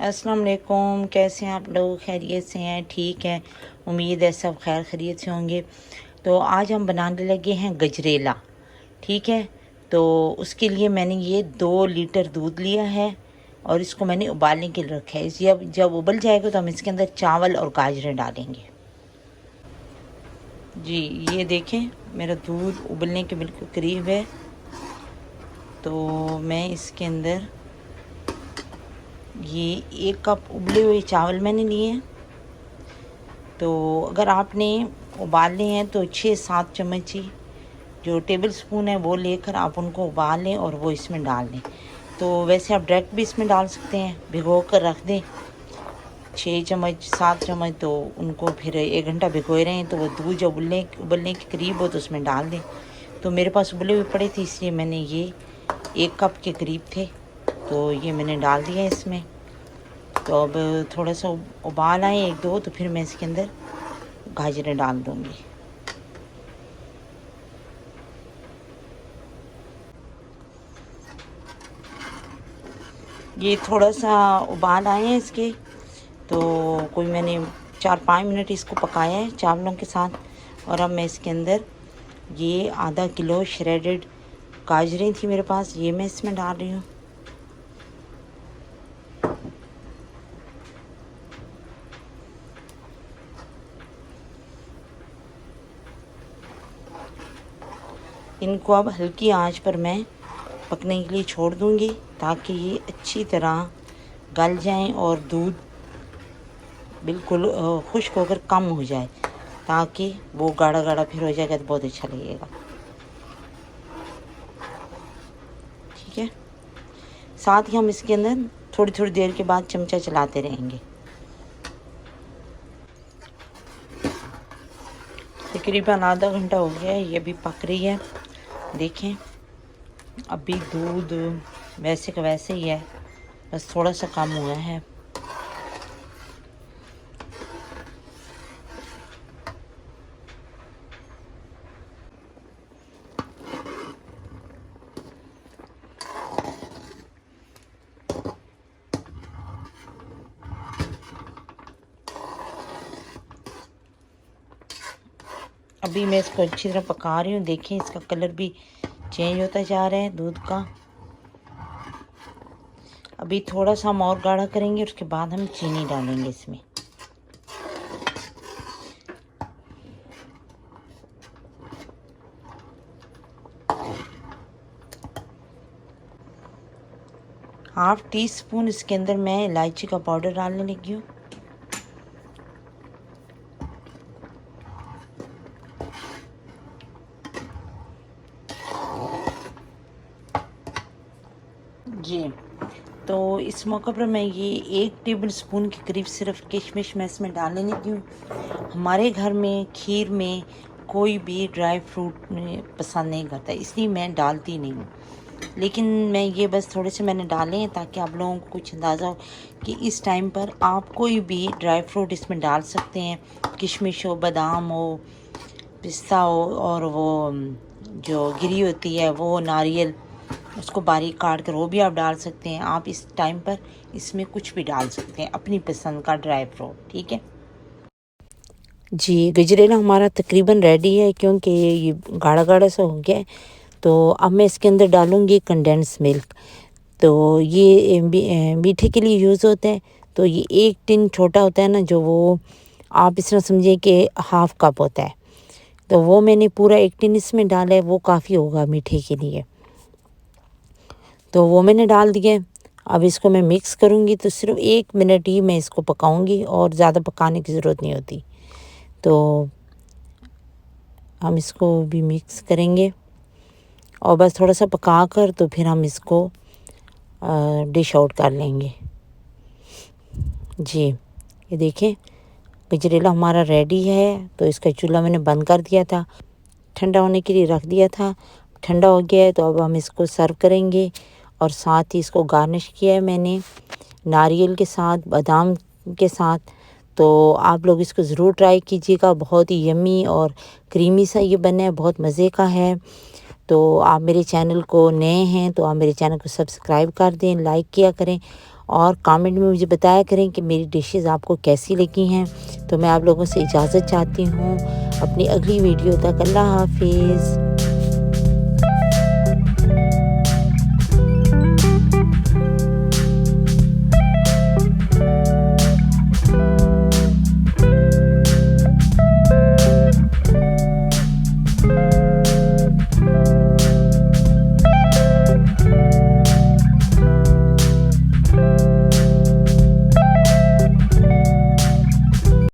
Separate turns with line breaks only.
अस्सलाम वालेकुम। कैसे हैं आप लोग? खैरियत से हैं? ठीक है, उम्मीद है सब खैर खैरियत से होंगे। तो आज हम बनाने लगे हैं गजरेला। ठीक है, तो उसके लिए मैंने ये 2 लीटर दूध लिया है और इसको मैंने उबालने के लिए रखा है। जब जब उबल जाएगा तो हम इसके अंदर चावल और गाजरें डालेंगे। जी ये देखें, मेरा दूध उबलने के बिल्कुल करीब है। तो मैं इसके अंदर ये 1 कप उबले हुए चावल मैंने लिए हैं। तो अगर आपने उबालने हैं तो 6-7 चम्मच ही जो टेबल स्पून है वो लेकर आप उनको उबाल लें और वो इसमें डाल दें। तो वैसे आप डायरेक्ट भी इसमें डाल सकते हैं, भिगो कर रख दें 6 चम्मच 7 चम्मच। तो उनको फिर 1 घंटा भिगोए रहें तो वो दूध जब उबलने के करीब हो तो उसमें डाल दें। तो मेरे पास उबले हुए पड़े थे इसलिए मैंने ये 1 कप के करीब थे, तो ये मैंने डाल दिया इसमें। तो अब थोड़ा सा उबाल आए 1-2 तो फिर मैं इसके अंदर गाजरें डाल दूँगी। ये थोड़ा सा उबाल आए हैं इसके, तो कोई मैंने 4-5 मिनट इसको पकाया है चावलों के साथ। और अब मैं इसके अंदर ये आधा किलो श्रेडेड गाजरें थी मेरे पास, ये मैं इसमें डाल रही हूँ। इनको अब हल्की आंच पर मैं पकने के लिए छोड़ दूँगी ताकि ये अच्छी तरह गल जाएं और दूध बिल्कुल खुश्क होकर कम हो जाए, ताकि वो गाढ़ा गाढ़ा फिर हो जाएगा तो बहुत अच्छा लगेगा। ठीक है, साथ ही हम इसके अंदर थोड़ी थोड़ी देर के बाद चमचा चलाते रहेंगे। तकरीबन आधा घंटा हो गया है, ये भी पक रही है। देखें अभी दूध वैसे का वैसे ही है, बस थोड़ा सा कम हुआ है। अभी मैं इसको अच्छी तरह पका रही हूँ। देखें इसका कलर भी चेंज होता जा रहा है दूध का। अभी थोड़ा सा हम और गाढ़ा करेंगे, उसके बाद हम चीनी डालेंगे इसमें। ½ टीस्पून इसके अंदर मैं इलायची का पाउडर डालने लगी हूँ। जी तो इस मौके पर मैं ये 1 टेबल स्पून के करीब सिर्फ किशमिश मैं इसमें डालने लगी हूँ। हमारे घर में खीर में कोई भी ड्राई फ्रूट पसंद नहीं करता, इसलिए मैं डालती नहीं हूँ। लेकिन मैं ये बस थोड़े से मैंने डाले हैं ताकि आप लोगों को कुछ अंदाज़ा हो कि इस टाइम पर आप कोई भी ड्राई फ्रूट इसमें डाल सकते हैं। किशमिश हो, बादाम हो, पिस्ता हो, और वो जो गिरी होती है वो नारियल, उसको बारीक काट कर वो भी आप डाल सकते हैं। आप इस टाइम पर इसमें कुछ भी डाल सकते हैं, अपनी पसंद का ड्राई फ्रूट। ठीक है जी, गजरेला हमारा तकरीबन रेडी है क्योंकि ये गाढ़ा गाढ़ा सा हो गया है। तो अब मैं इसके अंदर डालूँगी कंडेंस मिल्क। तो ये मीठे के लिए यूज़ होता है। तो ये 1 टिन छोटा होता है ना, जो वो आप इस तरह समझिए कि ½ कप होता है। तो वो मैंने पूरा 1 टिन इसमें डाला है, वो काफ़ी होगा मीठे के लिए। तो वो मैंने डाल दिया। अब इसको मैं मिक्स करूँगी, तो सिर्फ 1 मिनट ही मैं इसको पकाऊँगी और ज़्यादा पकाने की ज़रूरत नहीं होती। तो हम इसको भी मिक्स करेंगे और बस थोड़ा सा पका कर तो फिर हम इसको डिश आउट कर लेंगे। जी ये देखें गजरेला हमारा रेडी है। तो इसका चूल्हा मैंने बंद कर दिया था, ठंडा होने के लिए रख दिया था। ठंडा हो गया है, तो अब हम इसको सर्व करेंगे। और साथ ही इसको गार्निश किया है मैंने नारियल के साथ, बादाम के साथ। तो आप लोग इसको ज़रूर ट्राई कीजिएगा, बहुत ही यम्मी और क्रीमी सा ये बना है, बहुत मज़े का है। तो आप मेरे चैनल को नए हैं तो आप मेरे चैनल को सब्सक्राइब कर दें, लाइक किया करें और कमेंट में मुझे बताया करें कि मेरी डिशेज़ आपको कैसी लगी हैं। तो मैं आप लोगों से इजाज़त चाहती हूँ। अपनी अगली वीडियो तक अल्लाह हाफ़िज़।